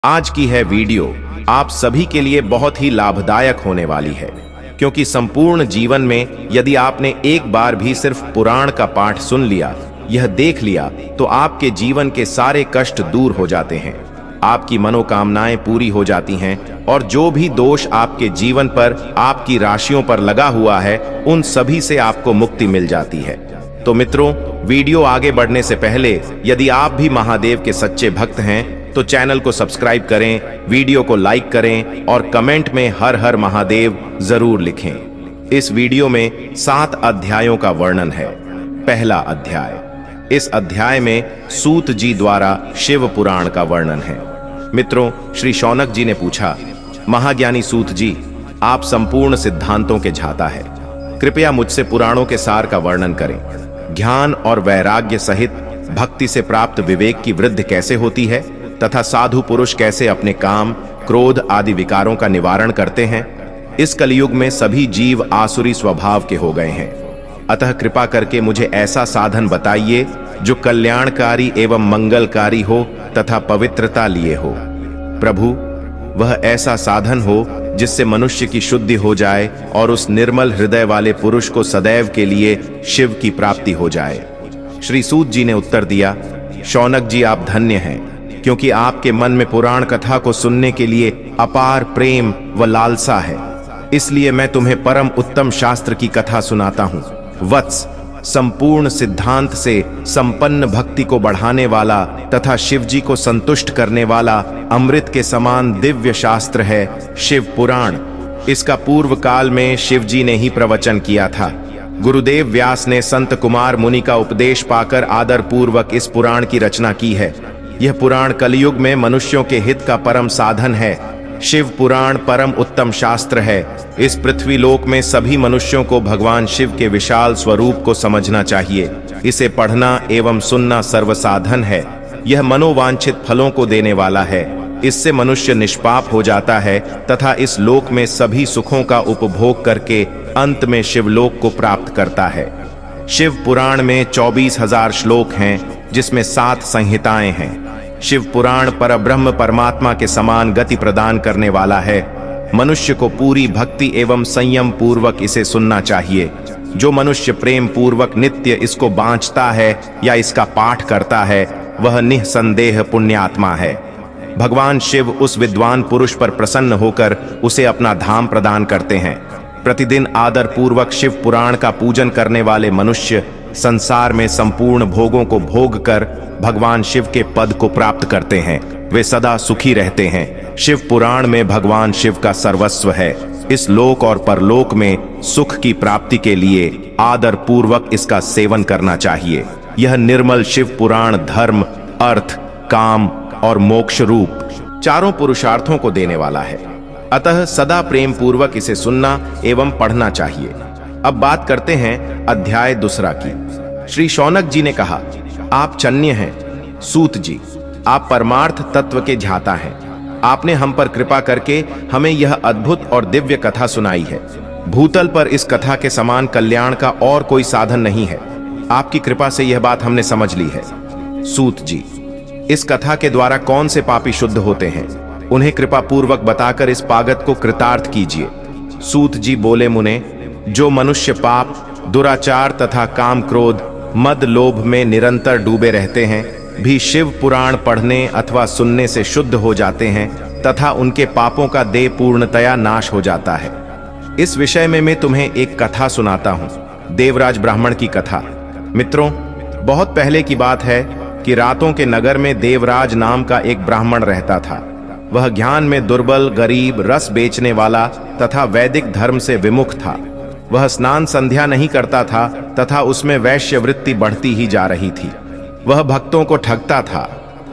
आज की है वीडियो आप सभी के लिए बहुत ही लाभदायक होने वाली है, क्योंकि संपूर्ण जीवन में यदि आपने एक बार भी सिर्फ पुराण का पाठ सुन लिया, यह देख लिया, तो आपके जीवन के सारे कष्ट दूर हो जाते हैं, आपकी मनोकामनाएं पूरी हो जाती हैं और जो भी दोष आपके जीवन पर, आपकी राशियों पर लगा हुआ है, उन सभी से आपको मुक्ति मिल जाती है। तो मित्रों, वीडियो आगे बढ़ने से पहले यदि आप भी महादेव के सच्चे भक्त हैं तो चैनल को सब्सक्राइब करें, वीडियो को लाइक करें और कमेंट में हर हर महादेव जरूर लिखें। इस वीडियो में 7 अध्यायों का वर्णन है। पहला अध्याय। इस अध्याय में सूत जी द्वारा शिव पुराण का वर्णन है। मित्रों, श्री शौनक जी ने पूछा, महाज्ञानी सूत जी, आप संपूर्ण सिद्धांतों के झाता है, कृपया मुझसे पुराणों के सार का वर्णन करें। ज्ञान और वैराग्य सहित भक्ति से प्राप्त विवेक की वृद्धि कैसे होती है तथा साधु पुरुष कैसे अपने काम, क्रोध आदि विकारों का निवारण करते हैं। इस कलयुग में सभी जीव आसुरी स्वभाव के हो गए हैं, अतः कृपा करके मुझे ऐसा साधन बताइए जो कल्याणकारी एवं मंगलकारी हो तथा पवित्रता लिए हो। प्रभु, वह ऐसा साधन हो जिससे मनुष्य की शुद्धि हो जाए और उस निर्मल हृदय वाले पुरुष को सदैव के लिए शिव की प्राप्ति हो जाए। श्री सूत जी ने उत्तर दिया, शौनक जी, आप धन्य हैं, क्योंकि आपके मन में पुराण कथा को सुनने के लिए अपार प्रेम व लालसा है, इसलिए मैं तुम्हें परम उत्तम शास्त्र की कथा सुनाता हूँ। वत्स, संपूर्ण सिद्धांत से संपन्न भक्ति को बढ़ाने वाला तथा शिव जी को संतुष्ट करने वाला अमृत के समान दिव्य शास्त्र है शिव पुराण। इसका पूर्व काल में शिव जी ने ही प्रवचन किया था। गुरुदेव व्यास ने संत कुमार मुनि का उपदेश पाकर आदर पूर्वक इस पुराण की रचना की है। यह पुराण कलयुग में मनुष्यों के हित का परम साधन है। शिव पुराण परम उत्तम शास्त्र है। इस पृथ्वी लोक में सभी मनुष्यों को भगवान शिव के विशाल स्वरूप को समझना चाहिए। इसे पढ़ना एवं सुनना सर्वसाधन है। यह मनोवांछित फलों को देने वाला है। इससे मनुष्य निष्पाप हो जाता है तथा इस लोक में सभी सुखों का उपभोग करके अंत में शिवलोक को प्राप्त करता है। शिव पुराण में 24,000 श्लोक हैं, जिसमें 7 संहिताएं हैं। शिव पुराण परब्रह्म परमात्मा के समान गति प्रदान करने वाला है। मनुष्य को पूरी भक्ति एवं संयम पूर्वक इसे सुनना चाहिए। जो मनुष्य प्रेम पूर्वक नित्य इसको बांचता है या इसका पाठ करता है, वह निःसंदेह पुण्यात्मा है। भगवान शिव उस विद्वान पुरुष पर प्रसन्न होकर उसे अपना धाम प्रदान करते हैं। प्रतिदिन आदर पूर्वक शिव पुराण का पूजन करने वाले मनुष्य संसार में संपूर्ण भोगों को भोग कर भगवान शिव के पद को प्राप्त करते हैं। वे सदा सुखी रहते हैं। शिव पुराण में भगवान शिव का सर्वस्व है। इस लोक और परलोक में सुख की प्राप्ति के लिए आदर पूर्वक इसका सेवन करना चाहिए। यह निर्मल शिव पुराण धर्म, अर्थ, काम और मोक्ष रूप चारों पुरुषार्थों को देने वाला है, अतः सदा प्रेम पूर्वक इसे सुनना एवं पढ़ना चाहिए। अब बात करते हैं अध्याय दूसरा की। श्री शौनक जी ने कहा, आप चन्य हैं। सूत जी, आप परमार्थ तत्व के झाता हैं। आपने हम पर कृपा करके हमें यह अद्भुत और दिव्य कथा सुनाई है। भूतल पर इस कथा के समान कल्याण का और कोई साधन नहीं है। आपकी कृपा से यह बात हमने समझ ली है। सूत जी, इस कथा के द्वारा कौन से पापी शुद्ध होते हैं, उन्हें कृपा पूर्वक बताकर इस पागत को कृतार्थ कीजिए। सूत जी बोले, मुने, जो मनुष्य पाप, दुराचार तथा काम, क्रोध, मद, लोभ में निरंतर डूबे रहते हैं, भी शिव पुराण पढ़ने अथवा सुनने से शुद्ध हो जाते हैं तथा उनके पापों का देह पूर्णतया नाश हो जाता है। इस विषय में मैं तुम्हें एक कथा सुनाता हूँ, देवराज ब्राह्मण की कथा। मित्रों, बहुत पहले की बात है कि रातों के नगर में देवराज नाम का एक ब्राह्मण रहता था। वह ज्ञान में दुर्बल, गरीब, रस बेचने वाला तथा वैदिक धर्म से विमुख था। वह स्नान संध्या नहीं करता था तथा उसमें वैश्य वृत्ति बढ़ती ही जा रही थी। वह भक्तों को ठगता था।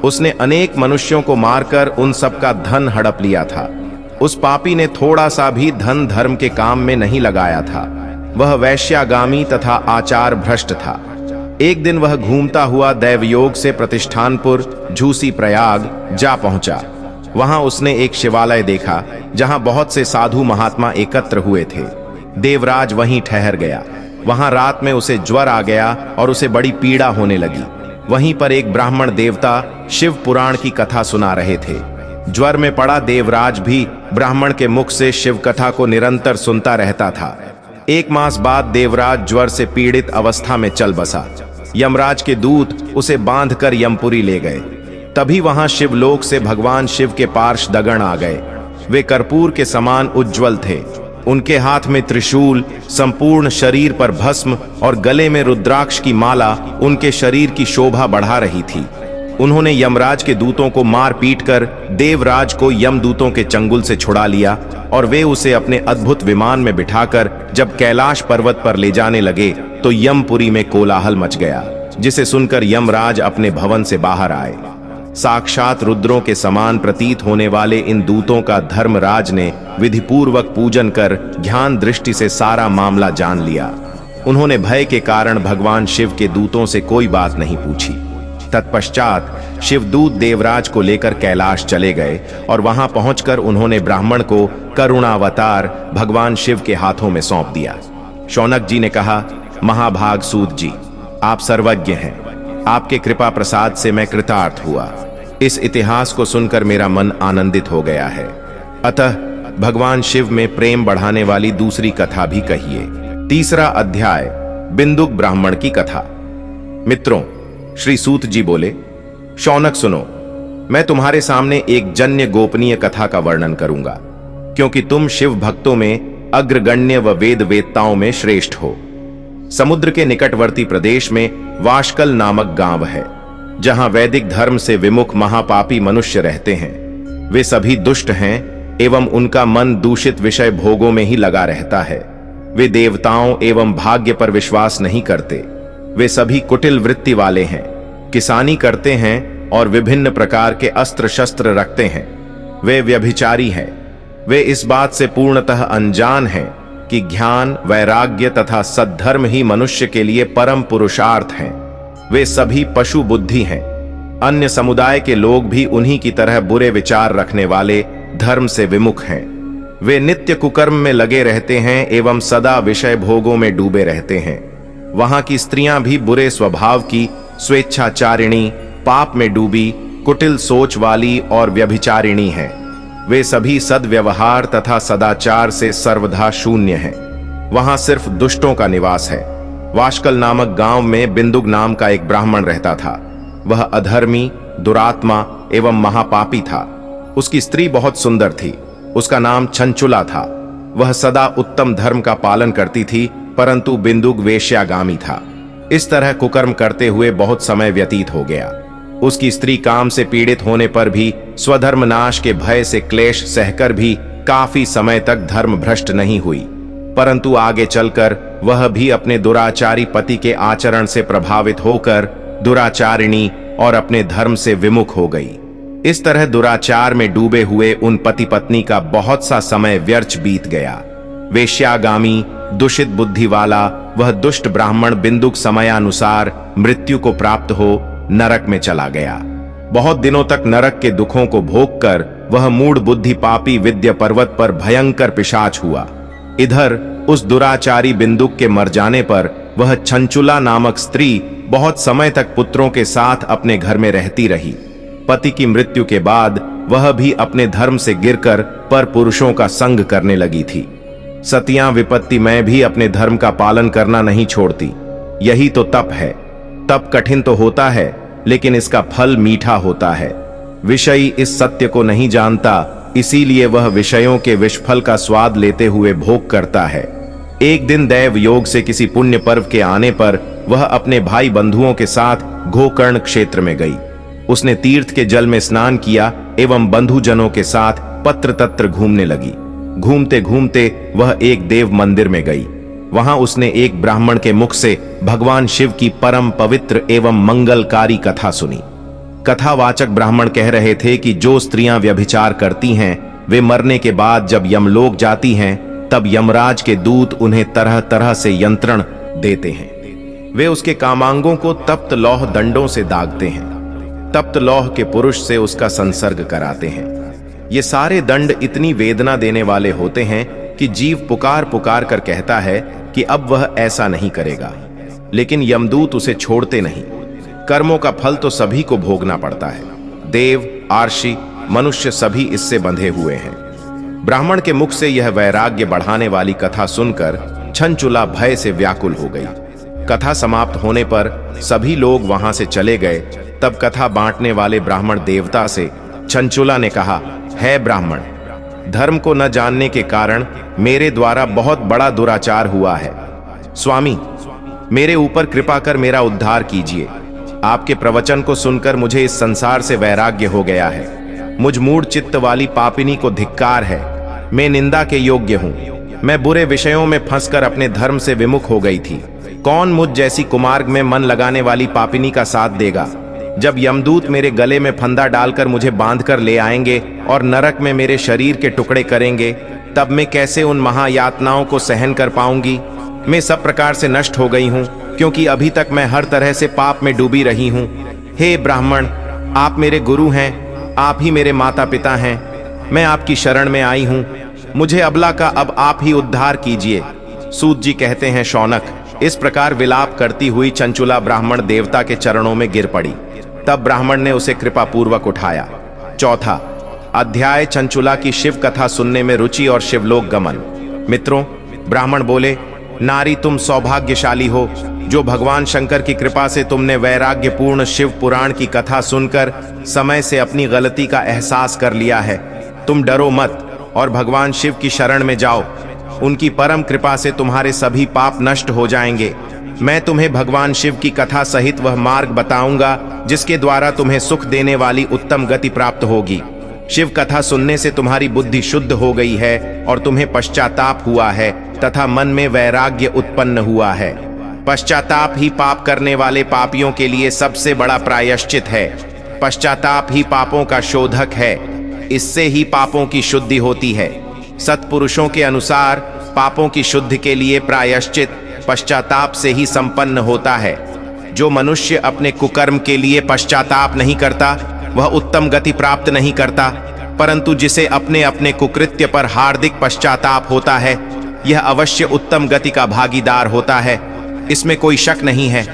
उसने अनेक मनुष्यों को मारकर उन सब का धन हड़प लिया था। उस पापी ने थोड़ा सा भी धन धर्म के काम में नहीं लगाया था। वह वैश्यागामी तथा आचार भ्रष्ट था। एक दिन वह घूमता हुआ दैवयोग से प्रतिष्ठानपुर, झूसी प्रयाग जा पहुंचा। वहां उसने एक शिवालय देखा जहां बहुत से साधु महात्मा एकत्र हुए थे। देवराज वहीं ठहर गया। वहां रात में उसे ज्वर आ गया और उसे बड़ी पीड़ा होने लगी। वहीं पर एक ब्राह्मण देवता शिव पुराण की कथा सुना रहे थे। ज्वर में पड़ा देवराज भी ब्राह्मण के मुख से शिव कथा को निरंतर सुनता रहता था। 1 मास बाद देवराज ज्वर से पीड़ित अवस्था में चल बसा। यमराज के दूत उसे बांधकर यमपुरी ले गए। तभी वहां शिवलोक से भगवान शिव के पार्षदगण आ गए। वे कर्पूर के समान उज्जवल थे। उनके हाथ में त्रिशूल, संपूर्ण शरीर पर भस्म और गले में रुद्राक्ष की माला उनके शरीर की शोभा बढ़ा रही थी। उन्होंने यमराज के दूतों को मार पीट कर देवराज को यमदूतों के चंगुल से छुड़ा लिया और वे उसे अपने अद्भुत विमान में बिठाकर जब कैलाश पर्वत पर ले जाने लगे तो यमपुरी में कोलाहल मच गया, जिसे सुनकर यमराज अपने भवन से बाहर आए। साक्षात रुद्रों के समान प्रतीत होने वाले इन दूतों का धर्मराज ने विधिपूर्वक पूजन कर ध्यान दृष्टि से सारा मामला जान लिया। उन्होंने भय के कारण भगवान शिव के दूतों से कोई बात नहीं पूछी। तत्पश्चात शिवदूत देवराज को लेकर कैलाश चले गए और वहां पहुंचकर उन्होंने ब्राह्मण को करुणावतार भगवान शिव के हाथों में सौंप दिया। शौनक जी ने कहा, महाभाग सूत जी, आप सर्वज्ञ हैं। आपके कृपा प्रसाद से मैं कृतार्थ हुआ। इस इतिहास को सुनकर मेरा मन आनंदित हो गया है। अतः भगवान शिव में प्रेम बढ़ाने वाली दूसरी कथा भी कहिए। 3रा अध्याय, बिंदुक ब्राह्मण की कथा। मित्रों, श्री सूत जी बोले, शौनक सुनो, मैं तुम्हारे सामने एक जन्य गोपनीय कथा का वर्णन करूंगा, क्योंकि तुम शिव भक्तों में अग्रगण्य व वेद वेत्ताओं में श्रेष्ठ हो। समुद्र के निकटवर्ती प्रदेश में वाशकल नामक गांव है, जहां वैदिक धर्म से विमुख महापापी मनुष्य रहते हैं। वे सभी दुष्ट हैं एवं उनका मन दूषित विषय भोगों में ही लगा रहता है। वे देवताओं एवं भाग्य पर विश्वास नहीं करते। वे सभी कुटिल वृत्ति वाले हैं, किसानी करते हैं और विभिन्न प्रकार के अस्त्र शस्त्र रखते हैं। वे व्यभिचारी हैं। वे इस बात से पूर्णतः अनजान हैं कि ज्ञान, वैराग्य तथा सद्धर्म ही मनुष्य के लिए परम पुरुषार्थ हैं। वे सभी पशु बुद्धि हैं। अन्य समुदाय के लोग भी उन्हीं की तरह बुरे विचार रखने वाले धर्म से विमुख हैं। वे नित्य कुकर्म में लगे रहते हैं एवं सदा विषय भोगों में डूबे रहते हैं। वहां की स्त्रियां भी बुरे स्वभाव की, स्वेच्छाचारिणी, पाप में डूबी, कुटिल सोच वाली और व्यभिचारिणी हैं। वे सभी सद्व्यवहार तथा सदाचार से सर्वथा शून्य हैं। वहां सिर्फ दुष्टों का निवास है। वाशकल नामक गांव में बिंदुक नाम का एक ब्राह्मण रहता था। वह अधर्मी, दुरात्मा एवं महापापी था। उसकी स्त्री बहुत सुंदर थी। उसका नाम छंचुला था। वह सदा उत्तम धर्म का पालन करती थी, परंतु बिंदुक वेश्यागामी था। इस तरह कुकर्म करते हुए बहुत समय व्यतीत हो गया। उसकी स्त्री काम से पीड़ित होने पर भी स्वधर्म नाश के भय से क्लेश सहकर भी काफी समय तक धर्म भ्रष्ट नहीं हुई, परंतु आगे चलकर वह भी अपने दुराचारी पति के आचरण से प्रभावित होकर दुराचारिणी और अपने धर्म से विमुख हो गई। इस तरह दुराचार में डूबे हुए उन पति पत्नी का बहुत सा समय व्यर्थ बीत गया। वेश्यागामी, दूषित बुद्धि वाला वह दुष्ट ब्राह्मण बिंदुक समयानुसार मृत्यु को प्राप्त हो नरक में चला गया। बहुत दिनों तक नरक के दुखों को भोगकर वह मूढ़ बुद्धि पापी विद्या पर्वत पर भयंकर पिशाच हुआ। इधर उस दुराचारी बिंदुक के मर जाने पर वह छंचुला नामक स्त्री बहुत समय तक पुत्रों के साथ अपने घर में रहती रही। पति की मृत्यु के बाद वह भी अपने धर्म से गिरकर पर पुरुषों का संग करने लगी थी। सतियां विपत्ति में भी अपने धर्म का पालन करना नहीं छोड़ती। यही तो तप है। तप कठिन तो होता है, लेकिन इसका फल मीठा होता है। विषयी इस सत्य को नहीं जानता, इसीलिए वह विषयों के विषफल का स्वाद लेते हुए भोग करता है। एक दिन दैव योग से किसी पुण्य पर्व के आने पर वह अपने भाई बंधुओं के साथ गोकर्ण क्षेत्र में गई। उसने तीर्थ के जल में स्नान किया एवं बंधुजनों के साथ पत्र तत्र घूमने लगी। घूमते घूमते वह एक देव मंदिर में गई। वहां उसने एक ब्राह्मण के मुख से भगवान शिव की परम पवित्र एवं मंगलकारी कथा सुनी। कथावाचक ब्राह्मण कह रहे थे कि जो स्त्रियां व्यभिचार करती हैं, वे मरने के बाद जब यमलोक जाती हैं, तब यमराज के दूत उन्हें तरह तरह से यंत्रण देते हैं। वे उसके कामांगों को तप्त लौह दंडों से दागते हैं। तप्त लौह के पुरुष से उसका संसर्ग कराते हैं। ये सारे दंड इतनी वेदना देने वाले होते हैं कि जीव पुकार पुकार कर कहता है कि अब वह ऐसा नहीं करेगा, लेकिन यमदूत उसे छोड़ते नहीं। कर्मों का फल तो सभी को भोगना पड़ता है। देव, आर्षि, मनुष्य सभी इससे बंधे हुए हैं। ब्राह्मण के मुख से यह वैराग्य बढ़ाने वाली कथा सुनकर छंचुला भय से व्याकुल हो गई। कथा समाप्त होने पर सभी लोग वहां से चले गए। तब कथा बांटने वाले ब्राह्मण देवता से छंचुला ने कहा, है ब्राह्मण, धर्म को न जानने के कारण मेरे द्वारा बहुत बड़ा दुराचार हुआ है। स्वामी, मेरे ऊपर कृपा कर मेरा उद्धार कीजिए। आपके प्रवचन को सुनकर मुझे इस संसार से वैराग्य हो गया है। मुझ मूढ़ चित्त वाली पापिनी को धिक्कार है। मैं निंदा के योग्य हूं। मैं बुरे विषयों में फंसकर अपने धर्म से विमुख हो गई थी। कौन मुझ जैसी कुमार्ग में मन लगाने वाली पापिनी का साथ देगा? जब यमदूत मेरे गले में फंदा डालकर मुझे बांधकर ले आएंगे और नरक में मेरे शरीर के टुकड़े करेंगे, तब मैं कैसे उन महायातनाओं को सहन कर पाऊंगी? मैं सब प्रकार से नष्ट हो गई हूं, क्योंकि अभी तक मैं हर तरह से पाप में डूबी रही हूं। हे ब्राह्मण, आप मेरे गुरु हैं, आप ही मेरे माता पिता हैं। मैं आपकी शरण में आई हूं। मुझे अबला का अब आप ही उद्धार कीजिए। सूत जी कहते हैं, शौनक, इस प्रकार विलाप करती हुई चंचुला ब्राह्मण देवता के चरणों में गिर पड़ी। तब ब्राह्मण ने उसे कृपा पूर्वक उठाया। चौथा अध्याय, चंचुला की शिव कथा सुनने में रुचि और शिवलोक गमन। मित्रों, ब्राह्मण बोले, नारी, तुम सौभाग्यशाली हो जो भगवान शंकर की कृपा से तुमने वैराग्यपूर्ण शिव पुराण की कथा सुनकर समय से अपनी गलती का एहसास कर लिया है। तुम डरो मत और भगवान शिव की शरण में जाओ। उनकी परम कृपा से तुम्हारे सभी पाप नष्ट हो जाएंगे। मैं तुम्हें भगवान शिव की कथा सहित वह मार्ग बताऊंगा जिसके द्वारा तुम्हें सुख देने वाली उत्तम गति प्राप्त होगी। शिव कथा सुनने से तुम्हारी बुद्धि शुद्ध हो गई है और तुम्हें पश्चाताप हुआ है तथा मन में वैराग्य उत्पन्न हुआ है। पश्चाताप ही पाप करने वाले पापियों के लिए सबसे बड़ा प्रायश्चित है। पश्चाताप ही पापों का शोधक है। इससे ही पापों की शुद्धि होती है। सत्पुरुषों के अनुसार पापों की शुद्धि के लिए प्रायश्चित पश्चाताप से ही संपन्न होता है। जो मनुष्य अपने कुकर्म के लिए पश्चाताप नहीं करता वह उत्तम गति प्राप्त नहीं करता, परंतु जिसे अपने अपने कुकृत्य पर हार्दिक पश्चाताप होता है यह अवश्य उत्तम गति का भागीदार होता है। इसमें कोई शक नहीं है।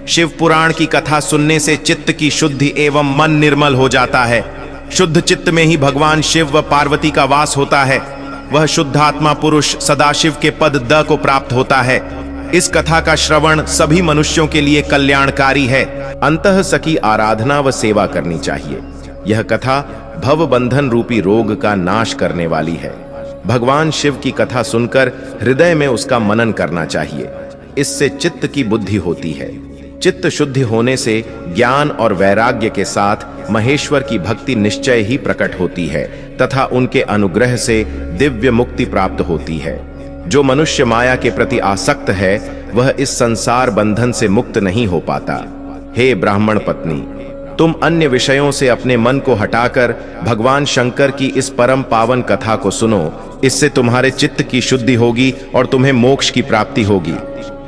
शिव पुराण की कथा सुनने से चित्त की शुद्धि एवं मन निर्मल हो जाता है। शुद्ध चित्त में ही भगवान शिव व पार्वती का वास होता है। वह शुद्धात्मा पुरुष सदाशिव के पद द को प्राप्त होता है। इस कथा का श्रवण सभी मनुष्यों के लिए कल्याणकारी है। अंतः सकी आराधना व सेवा करनी चाहिए। यह कथा भव बंधन रूपी रोग का नाश करने वाली है। भगवान शिव की कथा सुनकर हृदय में उसका मनन करना चाहिए। इससे चित्त की बुद्धि होती है। चित्त शुद्धि होने से ज्ञान और वैराग्य के साथ महेश्वर की भक्ति निश्चय ही प्रकट होती है तथा उनके अनुग्रह से दिव्य मुक्ति प्राप्त होती है। जो मनुष्य माया के प्रति आसक्त है वह इस संसार बंधन से मुक्त नहीं हो पाता। हे ब्राह्मण पत्नी, तुम अन्य विषयों से अपने मन को हटाकर भगवान शंकर की इस परम पावन कथा को सुनो। इससे तुम्हारे चित्त की शुद्धि होगी और तुम्हें मोक्ष की प्राप्ति होगी।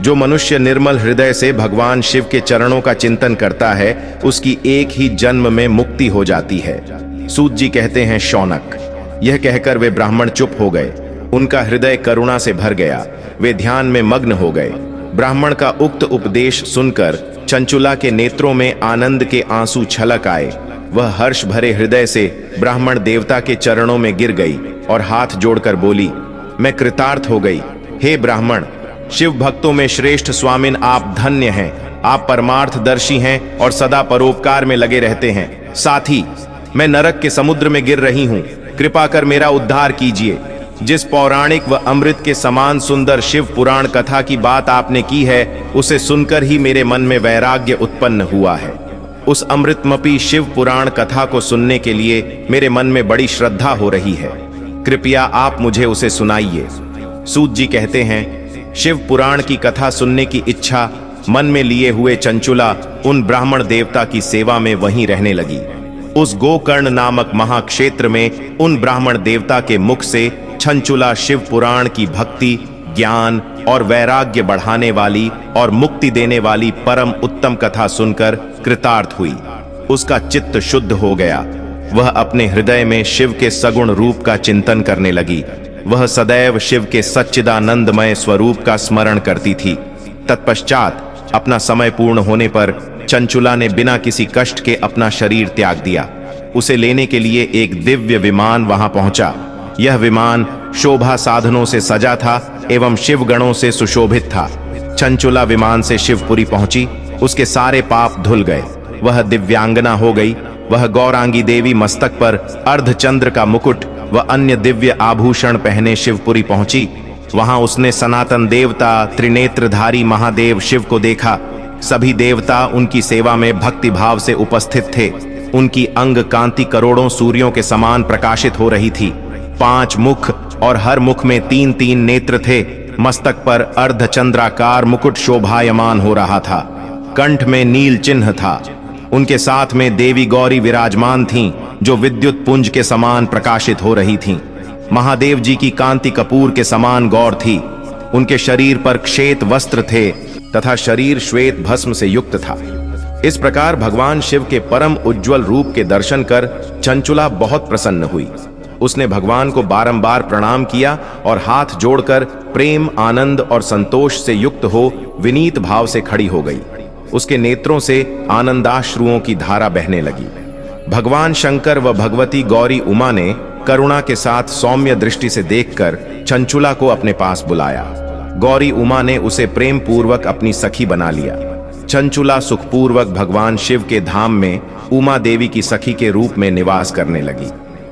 जो मनुष्य निर्मल हृदय से भगवान शिव के चरणों का चिंतन करता है उसकी एक ही जन्म में मुक्ति हो जाती है। सूत जी कहते हैं, शौनक, यह कहकर वे ब्राह्मण चुप हो गए। उनका हृदय करुणा से भर गया। वे ध्यान में मग्न हो गए। ब्राह्मण का उक्त उपदेश सुनकर चंचुला के नेत्रों में आनंद के आंसू छलक आए। वह हर्ष भरे हृदय से ब्राह्मण देवता के चरणों में गिर गई और हाथ जोड़कर बोली, मैं कृतार्थ हो गई। हे ब्राह्मण, शिव भक्तों में श्रेष्ठ स्वामिन, आप धन्य हैं। आप परमार्थदर्शी हैं और सदा परोपकार में लगे रहते हैं। साथ ही मैं नरक के समुद्र में गिर रही हूं। कृपा कर मेरा उद्धार कीजिए। जिस पौराणिक व अमृत के समान सुंदर शिव पुराण कथा की बात आपने की है उसे सुनकर ही मेरे मन में वैराग्य उत्पन्न हुआ है। उस अमृतमपी शिव पुराण कथा को सुनने के लिए मेरे मन में बड़ी श्रद्धा हो रही है। कृपया आप मुझे उसे सुनाइए। सूत जी कहते हैं, शिव पुराण की कथा सुनने की इच्छा मन में लिए हुए चंचुला उन ब्राह्मण देवता की सेवा में वहीं रहने लगी। उस गोकर्ण नामक महाक्षेत्र में उन ब्राह्मण देवता के मुख से चंचुला शिव पुराण की भक्ति, ज्ञान और वैराग्य बढ़ाने वाली और मुक्ति देने वाली परम उत्तम कथा सुनकर कृतार्थ हुई। उसका चित्त शुद्ध हो गया। वह अपने हृदय में शिव के सगुण रूप का चिंतन करने लगी। वह सदैव शिव के सच्चिदानंदमय स्वरूप का स्मरण करती थी। तत्पश्चात अपना समय पूर्ण होने पर चंचुला ने बिना किसी कष्ट के अपना शरीर त्याग दिया। उसे लेने के लिए एक दिव्य विमान वहां पहुंचा। यह विमान शोभा साधनों से सजा था एवं शिवगणों से सुशोभित था। चंचुला विमान से शिवपुरी पहुंची, उसके सारे पाप धुल गए, वह दिव्यांगना हो गई। वह गौरांगी देवी मस्तक पर अर्धचंद्र का मुकुट व अन्य दिव्य आभूषण पहने शिवपुरी पहुंची। वहां उसने सनातन देवता त्रिनेत्रधारी महादेव शिव को देखा। सभी देवता उनकी सेवा में भक्ति भाव से उपस्थित थे। उनकी अंग कांति करोड़ों सूर्यों के समान प्रकाशित हो रही थी। 5 मुख और हर मुख में 3-3 नेत्र थे। मस्तक पर अर्धचंद्राकार मुकुट शोभायमान हो रहा था। कंठ में नील चिन्ह था। उनके साथ में देवी गौरी विराजमान थीं, जो विद्युत पुंज के समान प्रकाशित हो रही थीं। महादेव जी की कांति कपूर के समान गौर थी। उनके शरीर पर श्वेत वस्त्र थे तथा शरीर श्वेत भस्म से युक्त था। इस प्रकार भगवान शिव के परम उज्ज्वल रूप के दर्शन कर चंचुला बहुत प्रसन्न हुई। उसने भगवान को बारंबार प्रणाम किया और हाथ जोड़कर प्रेम, आनंद और संतोष से युक्त हो विनीत भाव से खड़ी हो गई। उसके नेत्रों से आनंदाश्रुओं की धारा बहने लगी। भगवान शंकर व भगवती गौरी उमा ने करुणा के साथ सौम्य दृष्टि से देखकर चंचुला को अपने पास बुलाया। गौरी उमा ने उसे प्रेम पूर्वक अपनी सखी बना लिया। चंचुला सुखपूर्वक भगवान शिव के धाम में उमा देवी की सखी के रूप में निवास करने लगी।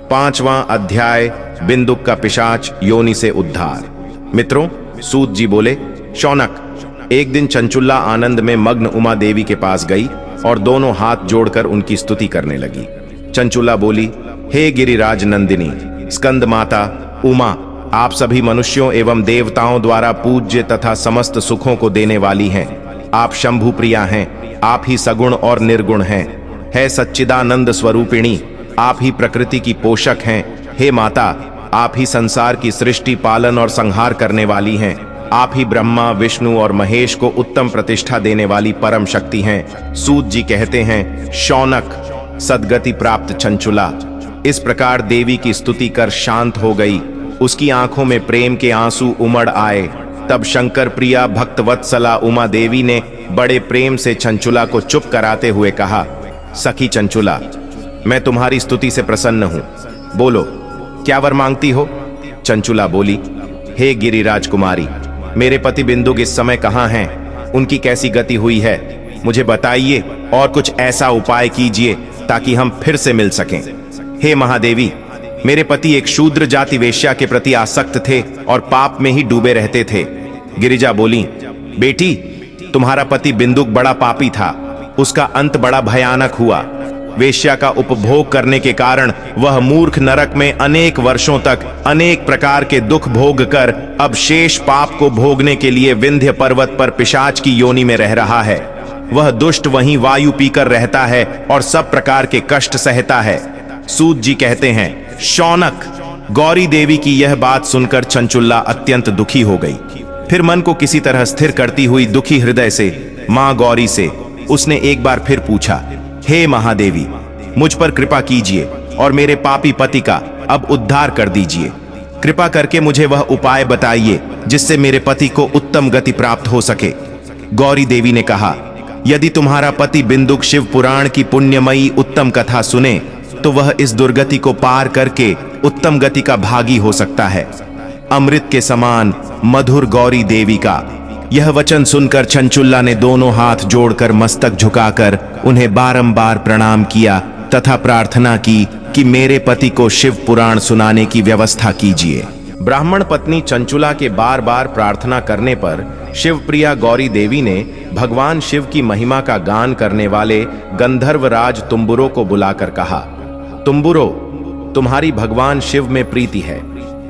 5वां अध्याय, बिंदुक का पिशाच योनि से उद्धार। मित्रों, सूत जी बोले, शौनक, एक दिन चंचुला आनंद में मग्न उमा देवी के पास गई और दोनों हाथ जोड़कर उनकी स्तुति करने लगी। चंचुला बोली, हे गिरिराज नंदिनी, स्कंद माता उमा, आप सभी मनुष्यों एवं देवताओं द्वारा पूज्य तथा समस्त सुखों को देने वाली हैं। आप शंभु प्रिया हैं, आप ही सगुण और निर्गुण हैं। है सच्चिदानंद स्वरूपिणी, आप ही प्रकृति की पोषक हैं। हे माता, आप ही संसार की सृष्टि, पालन और संहार करने वाली हैं। आप ही ब्रह्मा, विष्णु और महेश को उत्तम प्रतिष्ठा देने वाली परम शक्ति हैं। सूत जी कहते हैं, शौनक, सद्गति प्राप्त चंचुला इस प्रकार देवी की स्तुति कर शांत हो गई। उसकी आंखों में प्रेम के आंसू उमड़ आए। तब शंकर प्रिया भक्तवत्सला उमा देवी ने बड़े प्रेम से चंचुला को चुप कराते हुए कहा, सखी चंचुला, मैं तुम्हारी स्तुति से प्रसन्न हूं। बोलो, क्या वर मांगती हो? चंचुला बोली, हे गिरिराज कुमारी, मेरे पति बिंदुक इस समय कहाँ हैं? उनकी कैसी गति हुई है? मुझे बताइए और कुछ ऐसा उपाय कीजिए ताकि हम फिर से मिल सकें। हे महादेवी, मेरे पति एक शूद्र जाति वेश्या के प्रति आसक्त थे और पाप में ही डूबे रहते थे। गिरिजा बोली, बेटी, तुम्हारा पति बिंदुक बड़ा पापी था। उसका अंत बड़ा भयानक हुआ। वेश्या का उपभोग करने के कारण वह मूर्ख नरक में अनेक वर्षों तक अनेक प्रकार के दुख भोग कर अब शेष पाप को भोगने के लिए विंध्य पर्वत पर पिशाच की योनि में रह रहा है। वह दुष्ट वहीं वायु पीकर रहता है और सब प्रकार के कष्ट सहता है। सूत जी कहते हैं, शौनक, गौरी देवी की यह बात सुनकर चंचुला अत्यंत दुखी हो गई। फिर मन को किसी तरह स्थिर करती हुई दुखी हृदय से मां गौरी से उसने एक बार फिर पूछा, हे महादेवी, मुझ पर कृपा कीजिए और मेरे पापी पति का अब उद्धार कर दीजिए। कृपा करके मुझे वह उपाय बताइए जिससे मेरे पति को उत्तम गति प्राप्त हो सके। गौरी देवी ने कहा, यदि तुम्हारा पति बिंदुक शिव पुराण की पुण्यमयी उत्तम कथा सुने तो वह इस दुर्गति को पार करके उत्तम गति का भागी हो सकता है। अमृत के समान मधुर गौरी देवी का यह वचन सुनकर चंचुला ने दोनों हाथ जोड़कर मस्तक झुकाकर उन्हें बारंबार प्रणाम किया तथा प्रार्थना की कि मेरे पति को शिव पुराण सुनाने की व्यवस्था कीजिए। ब्राह्मण पत्नी चंचुला के बार बार प्रार्थना करने पर शिवप्रिया गौरी देवी ने भगवान शिव की महिमा का गान करने वाले गंधर्वराज तुम्बुरो को बुलाकर कहा, तुम्बुरो, तुम्हारी भगवान शिव में प्रीति है।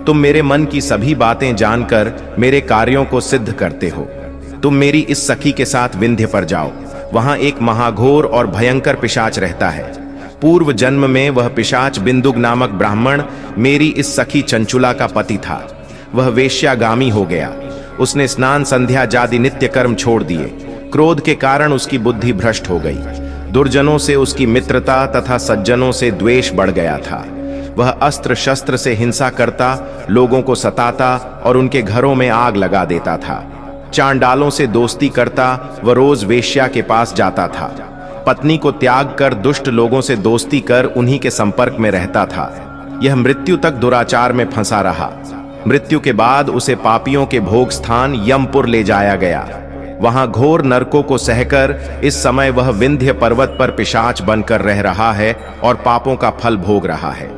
तुम मेरे मन की सभी बातें जानकर मेरे कार्यों को सिद्ध करते हो। तुम मेरी इस सखी के साथ विंध्य पर जाओ। वहां एक महाघोर और भयंकर पिशाच रहता है। पूर्व जन्म में वह पिशाच बिंदुक नामक ब्राह्मण मेरी इस सखी चंचुला का पति था। वह वेश्यागामी हो गया। उसने स्नान संध्या जाति नित्य कर्म छोड़ दिए। क्रोध के कारण उसकी बुद्धि भ्रष्ट हो गई। दुर्जनों से उसकी मित्रता तथा सज्जनों से द्वेष बढ़ गया था। वह अस्त्र शस्त्र से हिंसा करता, लोगों को सताता और उनके घरों में आग लगा देता था। चांडालों से दोस्ती करता व रोज वेश्या के पास जाता था। पत्नी को त्याग कर दुष्ट लोगों से दोस्ती कर उन्हीं के संपर्क में रहता था। यह मृत्यु तक दुराचार में फंसा रहा। मृत्यु के बाद उसे पापियों के भोग स्थान यमपुर ले जाया गया। वहां घोर नरकों को सहकर इस समय वह विंध्य पर्वत पर पिशाच बनकर रह रहा है और पापों का फल भोग रहा है।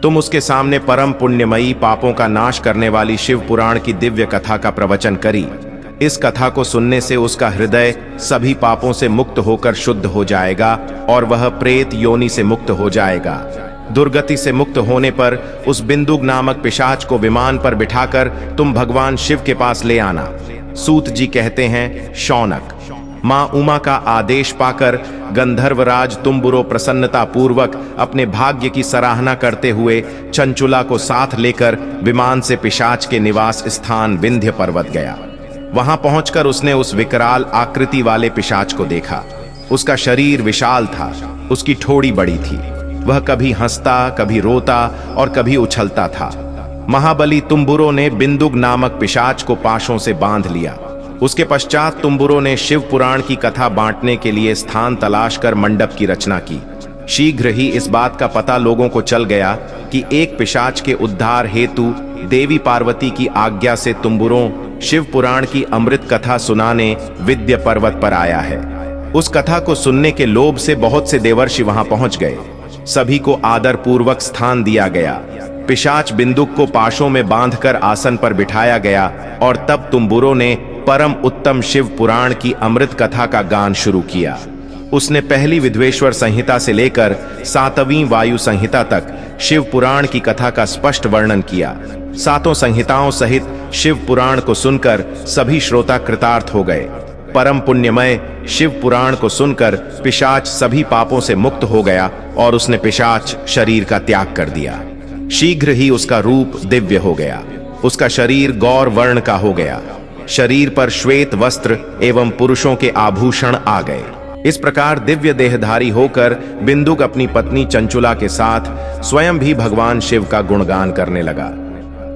तुम उसके सामने परम पुण्यमयी, पापों का नाश करने वाली शिव पुराण की दिव्य कथा का प्रवचन करी। इस कथा को सुनने से उसका हृदय सभी पापों से मुक्त होकर शुद्ध हो जाएगा और वह प्रेत योनि से मुक्त हो जाएगा। दुर्गति से मुक्त होने पर उस बिंदुक नामक पिशाच को विमान पर बिठाकर तुम भगवान शिव के पास ले आना। सूत जी कहते हैं, शौनक, मां उमा का आदेश पाकर गंधर्वराज तुम्बुरो प्रसन्नता पूर्वक अपने भाग्य की सराहना करते हुए चंचुला को साथ लेकर विमान से पिशाच के निवास स्थान विंध्य पर्वत गया। वहां पहुंचकर उसने उस विकराल आकृति वाले पिशाच को देखा। उसका शरीर विशाल था, उसकी ठोड़ी बड़ी थी। वह कभी हंसता, कभी रोता और कभी उछलता था। महाबली तुम्बुरो ने बिंदुक नामक पिशाच को पाशों से बांध लिया। उसके पश्चात तुम्बुरो ने शिव पुराण की कथा बांटने के लिए स्थान तलाश कर मंडप की रचना की। शीघ्र ही इस बात का पता लोगों को चल गया कि एक पिशाच के उद्धार हेतु देवी पार्वती की आज्ञा से तुम्बुरो शिव पुराण की अमृत कथा सुनाने विंध्य पर्वत पर आया है। उस कथा को सुनने के लोभ से बहुत से देवर्षि वहां पहुंच गए। सभी को आदर पूर्वक स्थान दिया गया। पिशाच बिंदुक को पाशों में बांधकर आसन पर बिठाया गया और तब तुम्बुरो ने परम उत्तम शिव पुराण की अमृत कथा का गान शुरू किया। उसने पहली विद्वेश्वर संहिता से लेकर 7वीं वायु संहिता तक शिव पुराण की कथा का स्पष्ट वर्णन किया। 7 संहिताओं सहित शिव पुराण को सुनकर सभी श्रोता कृतार्थ हो गए। परम पुण्यमय शिव पुराण को सुनकर पिशाच सभी पापों से मुक्त हो गया और उसने पिशाच शरीर का त्याग कर दिया। शीघ्र ही उसका रूप दिव्य हो गया। उसका शरीर गौर वर्ण का हो गया। शरीर पर श्वेत वस्त्र एवं पुरुषों के आभूषण आ गए। इस प्रकार दिव्य देहधारी होकर बिंदुक अपनी पत्नी चंचुला के साथ स्वयं भी भगवान शिव का गुणगान करने लगा।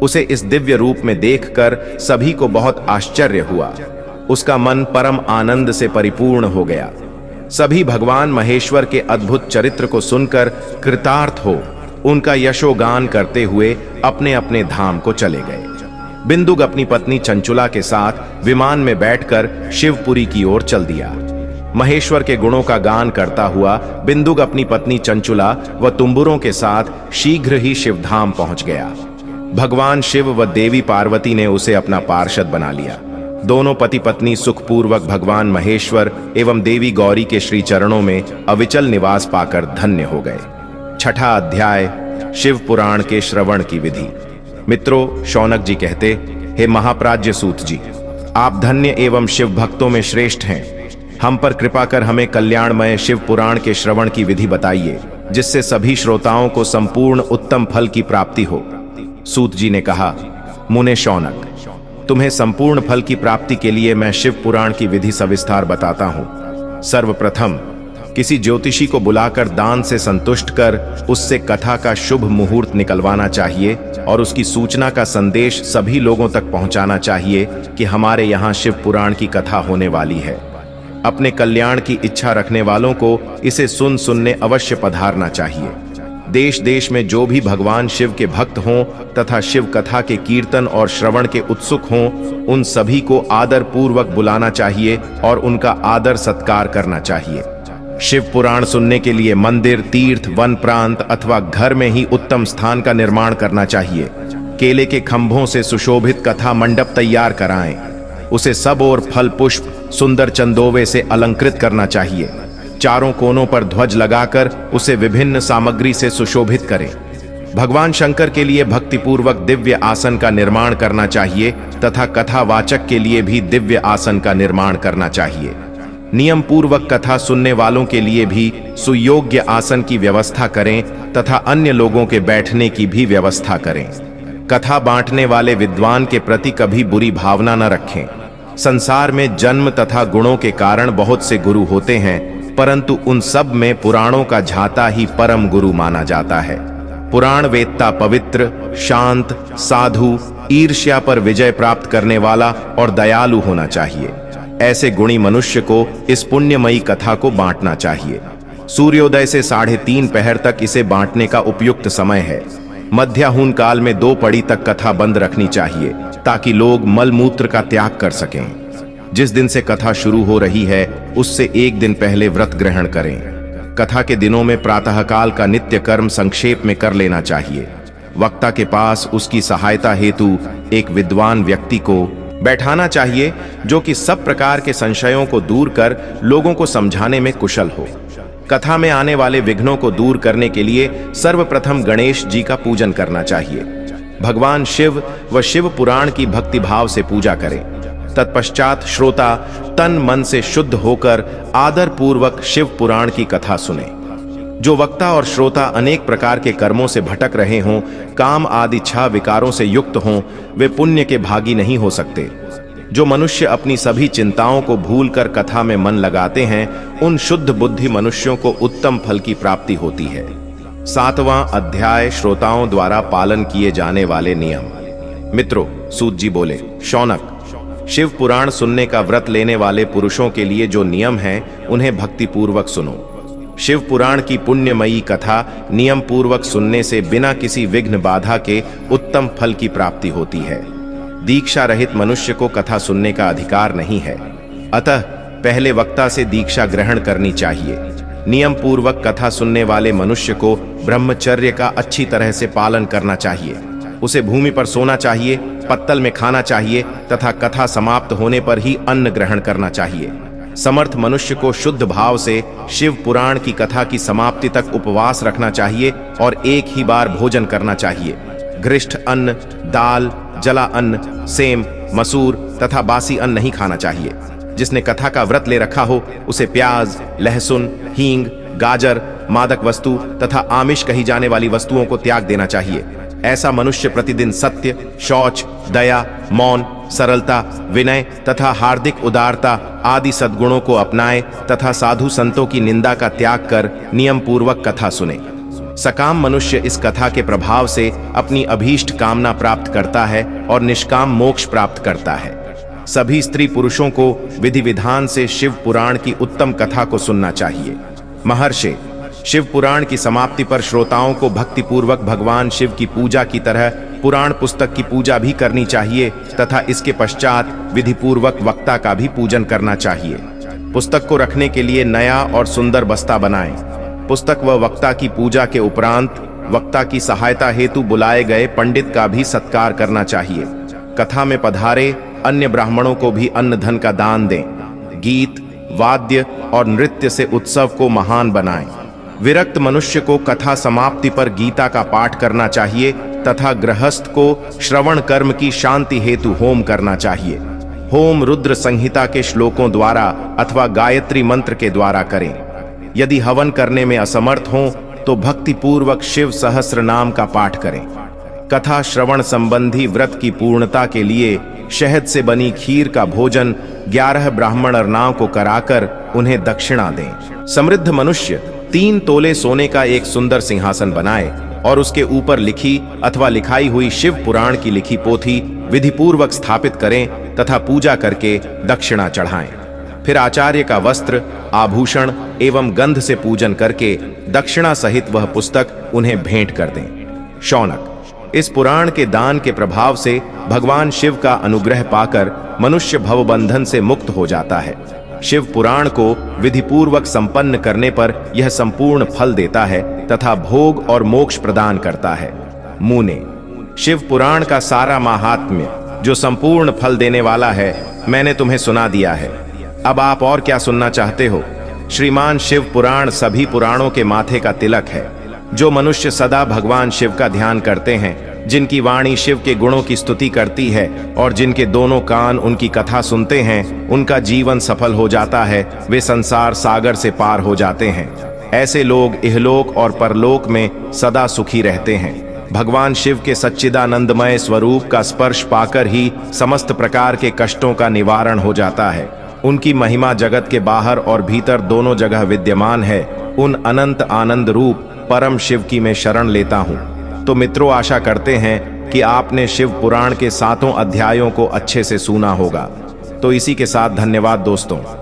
उसे इस दिव्य रूप में देखकर सभी को बहुत आश्चर्य हुआ। उसका मन परम आनंद से परिपूर्ण हो गया। सभी भगवान महेश्वर के अद्भुत चरित्र को सुनकर कृतार्थ हो उनका यशोगान करते हुए अपने अपने धाम को चले गए। बिंदुक अपनी पत्नी चंचुला के साथ विमान में बैठकर शिवपुरी की ओर चल दिया। महेश्वर के गुणों का गान करता हुआ बिंदुक अपनी पत्नी चंचुला व तुम्बुरों के साथ शीघ्र ही शिवधाम पहुंच गया। भगवान शिव व देवी पार्वती ने उसे अपना पार्षद बना लिया। दोनों पति पत्नी सुखपूर्वक भगवान महेश्वर एवं देवी गौरी के श्री चरणों में अविचल निवास पाकर धन्य हो गए। 6ठा अध्याय, शिव पुराण के श्रवण की विधि। मित्रों, शौनक जी कहते, हे महाप्राज्य सूत जी, आप धन्य एवं शिव भक्तों में श्रेष्ठ हैं। हम पर कृपा कर हमें कल्याणमय शिव पुराण के श्रवण की विधि बताइए, जिससे सभी श्रोताओं को संपूर्ण उत्तम फल की प्राप्ति हो। सूत जी ने कहा, मुने शौनक, तुम्हें संपूर्ण फल की प्राप्ति के लिए मैं शिव पुराण की विधि सविस्तार बताता हूं। सर्वप्रथम किसी ज्योतिषी को बुलाकर दान से संतुष्ट कर उससे कथा का शुभ मुहूर्त निकलवाना चाहिए और उसकी सूचना का संदेश सभी लोगों तक पहुंचाना चाहिए कि हमारे यहाँ शिव पुराण की कथा होने वाली है। अपने कल्याण की इच्छा रखने वालों को इसे सुनने अवश्य पधारना चाहिए। देश देश में जो भी भगवान शिव के भक्त हों तथा शिव कथा के कीर्तन और श्रवण के उत्सुक हों, उन सभी को आदर पूर्वक बुलाना चाहिए और उनका आदर सत्कार करना चाहिए। शिव पुराण सुनने के लिए मंदिर, तीर्थ, वन प्रांत अथवा घर में ही उत्तम स्थान का निर्माण करना चाहिए। केले के खंभों से सुशोभित कथा मंडप तैयार कराएं। उसे सब ओर फल पुष्प सुंदर चंदोवे से अलंकृत करना चाहिए। चारों कोनों पर ध्वज लगाकर उसे विभिन्न सामग्री से सुशोभित करें। भगवान शंकर के लिए भक्तिपूर्वक दिव्य आसन का निर्माण करना चाहिए तथा कथावाचक के लिए भी दिव्य आसन का निर्माण करना चाहिए। नियम पूर्वक कथा सुनने वालों के लिए भी सुयोग्य आसन की व्यवस्था करें तथा अन्य लोगों के बैठने की भी व्यवस्था करें। कथा बांटने वाले विद्वान के प्रति कभी बुरी भावना न रखें। संसार में जन्म तथा गुणों के कारण बहुत से गुरु होते हैं, परंतु उन सब में पुराणों का झाता ही परम गुरु माना जाता है। पुराण वेत्ता पवित्र, शांत, साधु, ईर्ष्या पर विजय प्राप्त करने वाला और दयालु होना चाहिए। ऐसे गुणी मनुष्य को इस पुण्यमयी कथा को बांटना चाहिए। सूर्योदय से 3:30 पहर तक इसे बांटने का उपयुक्त समय है। मध्याह्न काल में 2 पड़ी तक कथा बंद रखनी चाहिए ताकि लोग मल मूत्र का त्याग कर सकें। जिस दिन से कथा शुरू हो रही है उससे 1 दिन पहले व्रत ग्रहण करें। कथा के दिनों में प्रातःकाल का नित्य कर्म संक्षेप में कर लेना चाहिए। वक्ता के पास उसकी सहायता हेतु एक विद्वान व्यक्ति को बैठाना चाहिए जो कि सब प्रकार के संशयों को दूर कर लोगों को समझाने में कुशल हो। कथा में आने वाले विघ्नों को दूर करने के लिए सर्वप्रथम गणेश जी का पूजन करना चाहिए। भगवान शिव व शिव पुराण की भक्तिभाव से पूजा करें। तत्पश्चात श्रोता तन मन से शुद्ध होकर आदर पूर्वक शिव पुराण की कथा सुने। जो वक्ता और श्रोता अनेक प्रकार के कर्मों से भटक रहे हों, काम आदि इच्छा विकारों से युक्त हों, वे पुण्य के भागी नहीं हो सकते। जो मनुष्य अपनी सभी चिंताओं को भूलकर कथा में मन लगाते हैं, उन शुद्ध बुद्धि मनुष्यों को उत्तम फल की प्राप्ति होती है। 7वां अध्याय श्रोताओं द्वारा पालन किए जाने वाले नियम। मित्रों, सूत जी बोले, शौनक, शिव पुराण सुनने का व्रत लेने वाले पुरुषों के लिए जो नियम हैं उन्हें भक्ति पूर्वक सुनो। शिव पुराण की पुण्यमयी कथा नियम पूर्वक सुनने से बिना किसी विघ्न बाधा के उत्तम फल की प्राप्ति होती है। दीक्षा रहित मनुष्य को कथा सुनने का अधिकार नहीं है, अतः पहले वक्ता से दीक्षा ग्रहण करनी चाहिए। नियम पूर्वक कथा सुनने वाले मनुष्य को ब्रह्मचर्य का अच्छी तरह से पालन करना चाहिए। उसे भूमि पर सोना चाहिए, पत्तल में खाना चाहिए तथा कथा समाप्त होने पर ही अन्न ग्रहण करना चाहिए। समर्थ मनुष्य को शुद्ध भाव से शिव पुराण की कथा की समाप्ति तक उपवास रखना चाहिए और एक ही बार भोजन करना चाहिए। घृष्ट अन्न, दाल, जला अन्न, सेम, मसूर तथा बासी अन्न नहीं खाना चाहिए। जिसने कथा का व्रत ले रखा हो उसे प्याज, लहसुन, हींग, गाजर, मादक वस्तु तथा आमिष कही जाने वाली वस्तुओं को त्याग देना चाहिए। ऐसा मनुष्य प्रतिदिन सत्य, शौच, दया, मौन, सरलता, विनय तथा हार्दिक उदारता आदि सद्गुणों को अपनाए तथा साधु संतों की निंदा का त्याग कर नियम पूर्वक कथा सुने। सकाम मनुष्य इस कथा के प्रभाव से अपनी अभीष्ट कामना प्राप्त करता है और निष्काम मोक्ष प्राप्त करता है। सभी स्त्री पुरुषों को विधि विधान से शिव पुराण की उत्तम कथा को सुनना चाहिए। महर्षि, शिव पुराण की समाप्ति पर श्रोताओं को भक्ति पूर्वक भगवान शिव की पूजा की तरह पुराण पुस्तक की पूजा भी करनी चाहिए तथा इसके पश्चात विधि पूर्वक वक्ता का भी पूजन करना चाहिए। पुस्तक को रखने के लिए नया और सुंदर बस्ता बनाएं। पुस्तक व वक्ता की पूजा के उपरांत वक्ता की सहायता हेतु बुलाए गए पंडित का भी सत्कार करना चाहिए। कथा में पधारे अन्य ब्राह्मणों को भी अन्न धन का दान दें। गीत, वाद्य और नृत्य से उत्सव को महान बनाएं। विरक्त मनुष्य को कथा समाप्ति पर गीता का पाठ करना चाहिए तथा गृहस्थ को श्रवण कर्म की शांति हेतु होम करना चाहिए। होम रुद्र संहिता के श्लोकों द्वारा अथवा गायत्री मंत्र के द्वारा करें। यदि हवन करने में असमर्थ हों तो भक्ति पूर्वक शिव सहस्र नाम का पाठ करें। कथा श्रवण संबंधी व्रत की पूर्णता के लिए शहद से बनी खीर का भोजन 11 ब्राह्मण अर्नाओं को कराकर उन्हें दक्षिणा दें। समृद्ध मनुष्य 3 तोले सोने का एक सुंदर सिंहासन बनाए और उसके ऊपर लिखी अथवा लिखाई हुई शिव पुराण की लिखी पोथी विधि पूर्वक स्थापित करें तथा पूजा करके दक्षिणा चढ़ाएं। फिर आचार्य का वस्त्र, आभूषण एवं गंध से पूजन करके दक्षिणा सहित वह पुस्तक उन्हें भेंट कर दें। शौनक, इस पुराण के दान के प्रभाव से भगवान शिव का अनुग्रह पाकर मनुष्य भवबंधन से मुक्त हो जाता है। शिव पुराण को विधि पूर्वक संपन्न करने पर यह संपूर्ण फल देता है तथा भोग और मोक्ष प्रदान करता है। मुने, शिव पुराण का सारा महात्म्य जो संपूर्ण फल देने वाला है मैंने तुम्हें सुना दिया है। अब आप और क्या सुनना चाहते हो? श्रीमान शिव पुराण सभी पुराणों के माथे का तिलक है। जो मनुष्य सदा भगवान शिव का ध्यान करते हैं, जिनकी वाणी शिव के गुणों की स्तुति करती है और जिनके दोनों कान उनकी कथा सुनते हैं, उनका जीवन सफल हो जाता है। वे संसार सागर से पार हो जाते हैं। ऐसे लोग इहलोक और परलोक में सदा सुखी रहते हैं। भगवान शिव के सच्चिदानंदमय स्वरूप का स्पर्श पाकर ही समस्त प्रकार के कष्टों का निवारण हो जाता है। उनकी महिमा जगत के बाहर और भीतर दोनों जगह विद्यमान है। उन अनंत आनंद रूप परम शिव की मैं शरण लेता हूँ। तो मित्रों, आशा करते हैं कि आपने शिव पुराण के 7 अध्यायों को अच्छे से सुना होगा। तो इसी के साथ धन्यवाद दोस्तों।